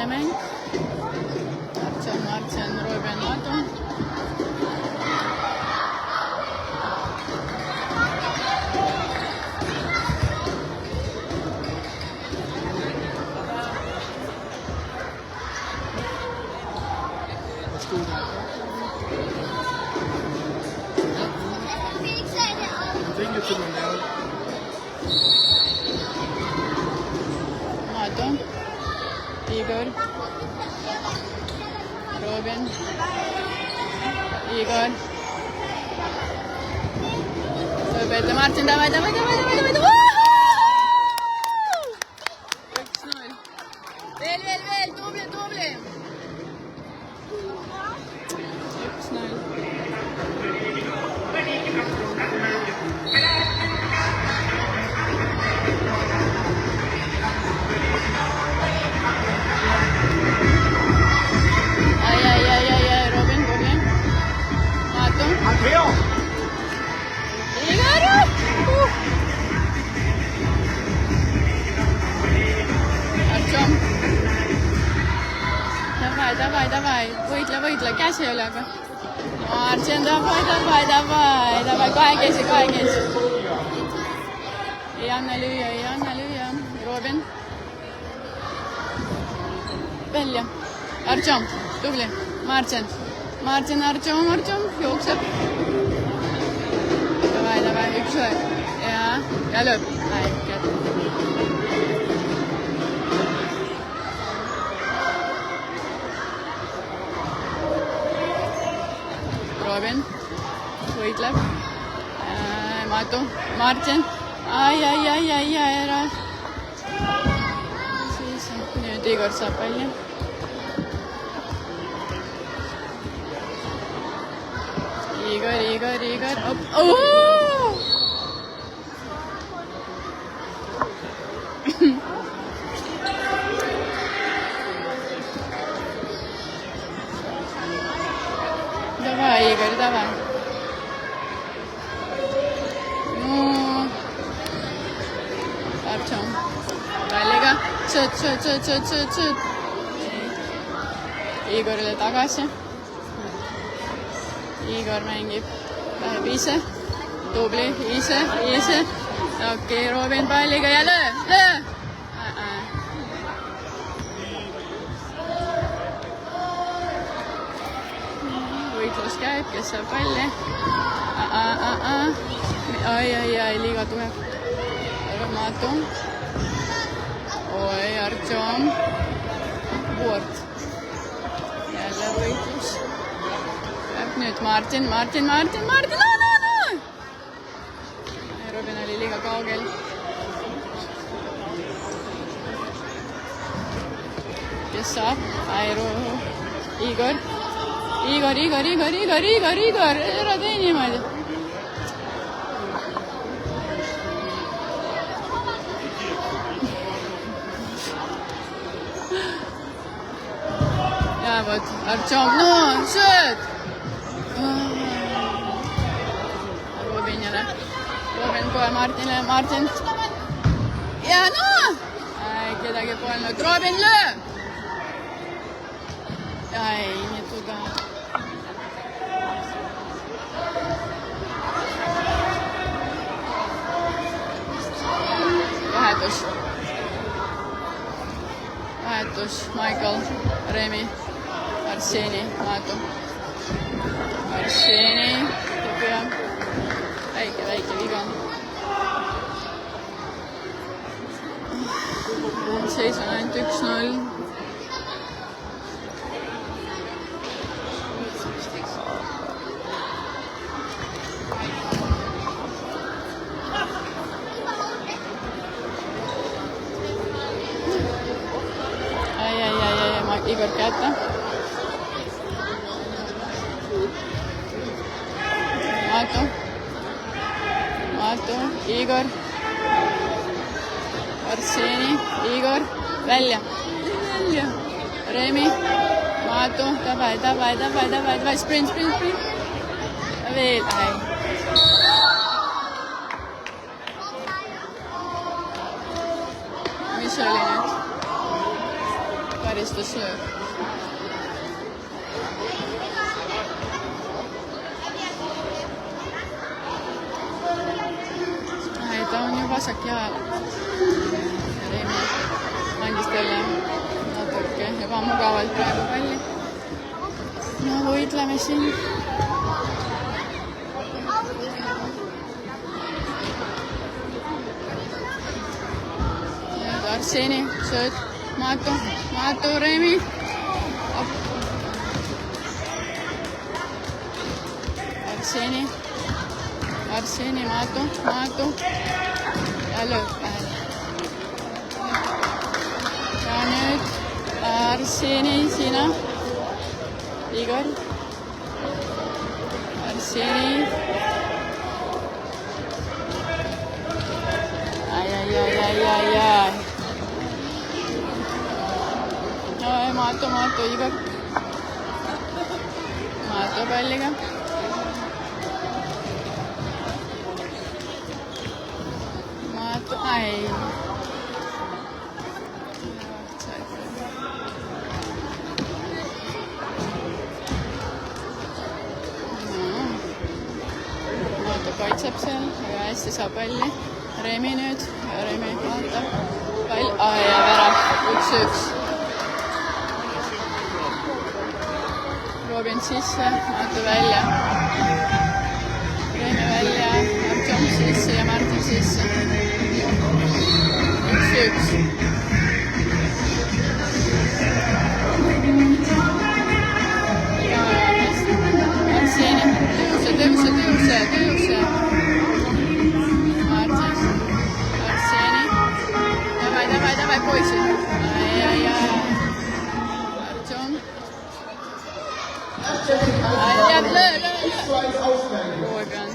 viimane mäng. Martin, Robin, Matu. Matu, Igor, Robin, Igor. Lõpeta, Martin, davai. 1-0. Veel, tubli. 1-0. Ai, Robin, tubli. Matu. Andrea! Igor! Artjom. Davai. Võitle, käsi üle. Martin, davai. Kahekesi. Ei anna lüüa. Robin. Välja. Artjom, tubli. Martin, Artjom jookseb. Davai, 1-1. Ja lööb. Robin võitleb. Matu, Martin. Ai, ära. Siis nüüd Igor saab välja. Igor. Davai, Igor, davai. No. Artjom. Välliga. Sööt. Igorile tagasi. Igor mängib. Läheb ise. Tubli. Ise. Okei, Robin palliga ja löö. Võitlus käib, kes saab palli. Ai, liiga tugev. Matu. Oi, Artjom. Poolt. Jälle võitlus. Nüüd Martin. No! Robin oli liiga kaugel. Kes saab? Igor. Ära tee niimoodi. Ja vot, Artjom, no, sööd! Robin kohe Martinile, Martin. Ja no! Kedagi polnud. Robin, löö! Ai, nii tugev. Vahetus. Michael, Remi, Arseni, Matu. Arseni, väike viga. Seis on ainult 1-0. Igor kätte. Matu, Igor. Arseni, Igor. Välja. Remi. Matu, davai. Sprint. Veel. Mis oli nüüd? karistuslöök. Ta on ju vasak jahal. Reemi andis talle natuke ebamugavalt praegu palli. No võitleme siin. Nüüd Arseni sööd. Maatu Reemi. Arseni, Maatu. Ja lööb pähe. Ja nüüd Arseni, sina. Igor. Arseni. Ai. Maatu, Igor. Maatu palliga. Ai. Maatu kaitseb seal, väga hästi saab palli. Reemi nüüd. Reemi vaatab. Pall. Ja värav. 1-1. Robin sisse, Maatu välja. Reemi välja, Artjom sisse ja Martin sisse. 1-1. Arseni, tõuse. Martin, Arseni. Davai, poisid. Ai. Artjom. Löö. Kohe pean.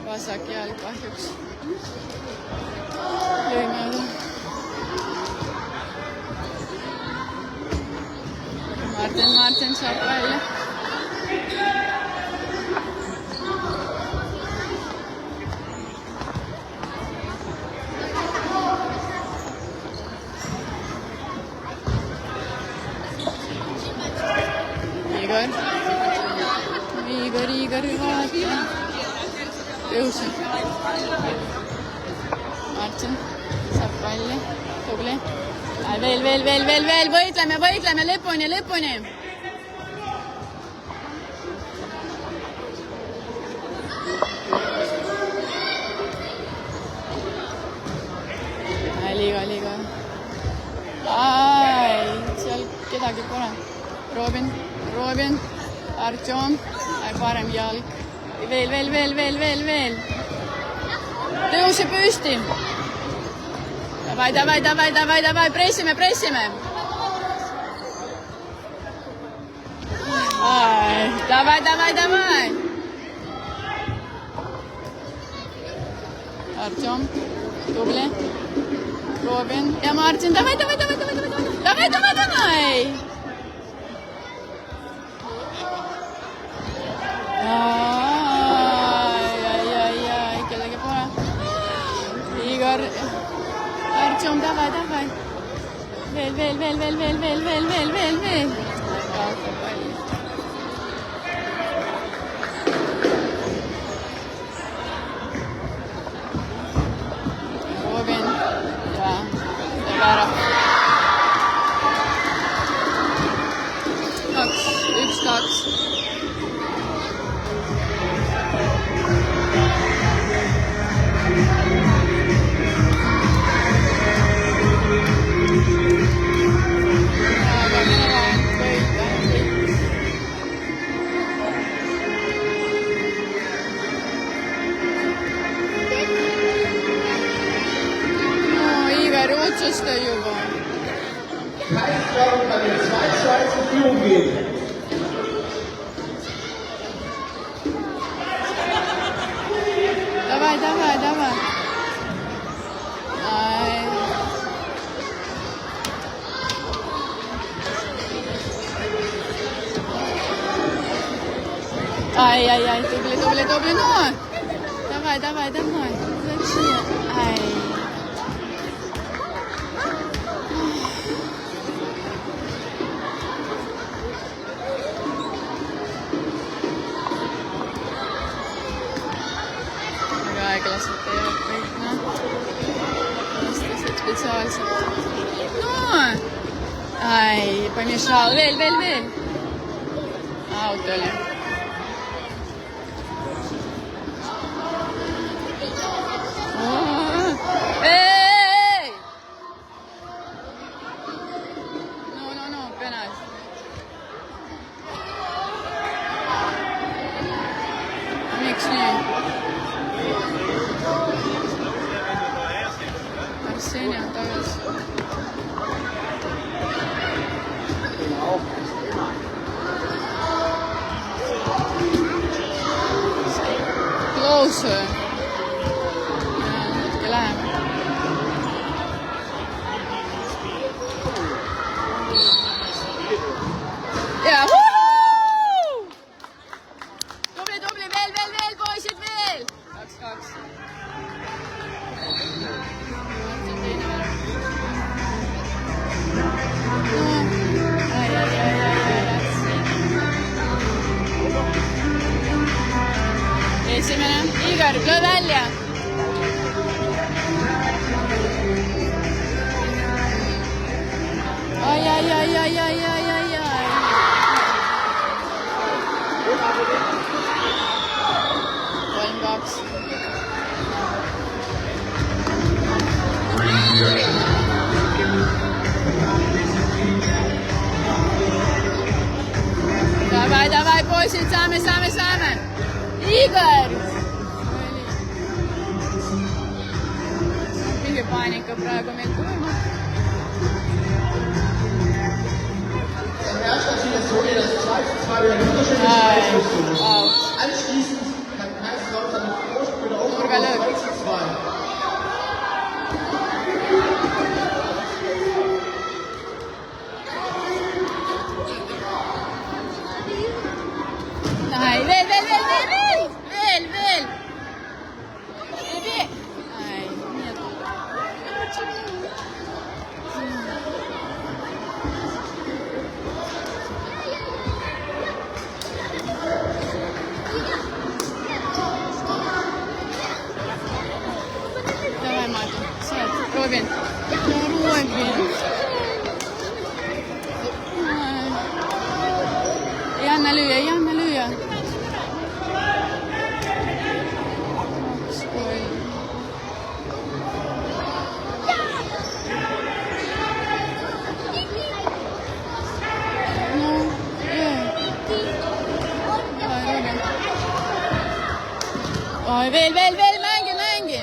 Vasak jalg kahjuks. Lõi mööda. Martin saab välja. Igor, vaata. Tõuse. Martin saab palli. Tubli. Veel. Võitleme. Lõpuni. Liiga. Ai, seal kedagi pole. Robin. Artjom. Parem jalg. Veel. Tõuse püsti. Davai. Pressime. Ai, davai. Artjom. Tubli. Robin ja Martin. Davai. Ai, kedagi pole. Igor, Artjom, davai. Veel. Kaotab palli. Robin ja värav. 1-2. Otsusta juba. Kreisklauen kann in 2-2 zur Führung gehen. Davai. Ai, tubli, no. Davai. Läks siia. Ai. spetsiaalselt. No! Ai, помешал. Veel. Out oli. Ei! No, penal. Miks nii? Arseni on tagasi. Close. Natuke läheme. Ja, Tubli, veel, poisid, veel! 2-2. Esimene, Igor, löö välja! Ai. 3-2. Davai, poisid, saame! Igor! Mingi paanika praegu meil kuulma. Anschließend kann Kaiserslautern mit Vorsprung wieder aufbauen. 2-2. Ai, veel! Ai, nii et... Давай, Мата, сядь, Робин. Ei anna lüüa. Ai, veel, mängi.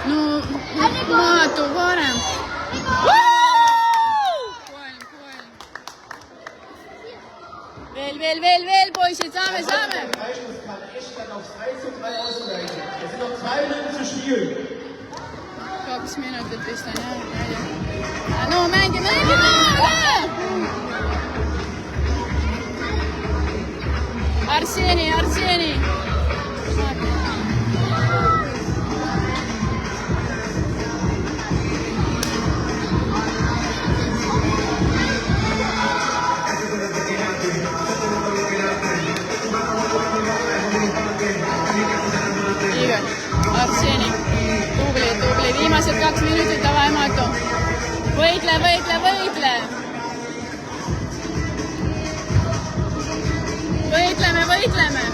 No, Maatu varem. Veel, poisid, saame! Der Freistoß kann Eschstein auf 3-3 ausgleichen. Es sind noch 2 Minuten zu spielen. 2 minutit vist on jah. No mängi! Arseni! Igor, Arseni, tubli, viimased 2 minutit, davai, Mato. Võitle! Võitleme!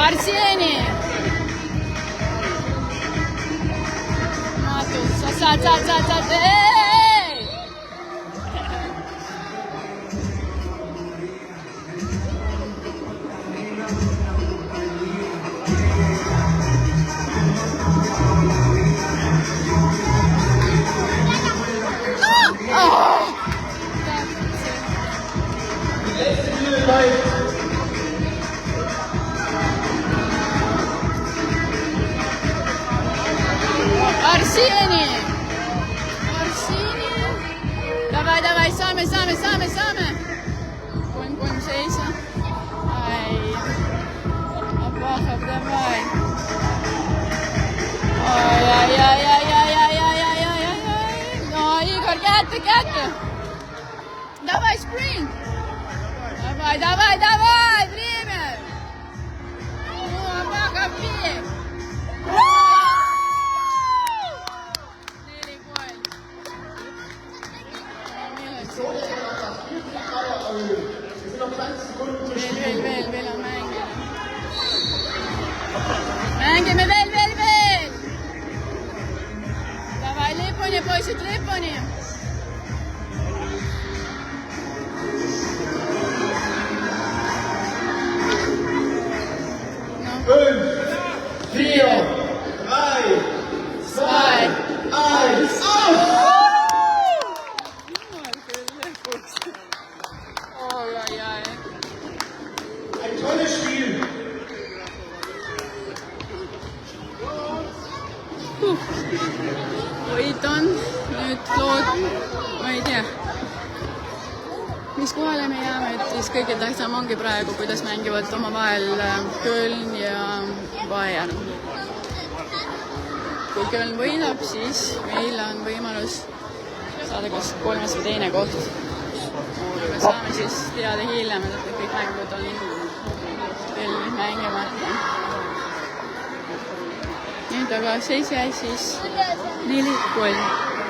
Arseni! Mato, sa saad! Arseni! Davai, saame! 3-3 noch 20 Sekunden zu spielen. Veel on mängida. Mängime veel. Davai, lipuni, poisid, lipuni. No. 5, 4, 3, 2, 1, aus! Ein tolles Spiel. Võit on nüüd lood, ma ei tea, mis kohale me jääme, et siis kõige tähtsam ongi praegu, kuidas mängivad omavahel Köln ja Bayern. Kui Köln võidab, siis meil on võimalus saada kas 3. või 2. koht. Aga saame siis teada hiljem, et kõik mängud on veel mängimata. Nüüd aga seis jäi siis 4-3.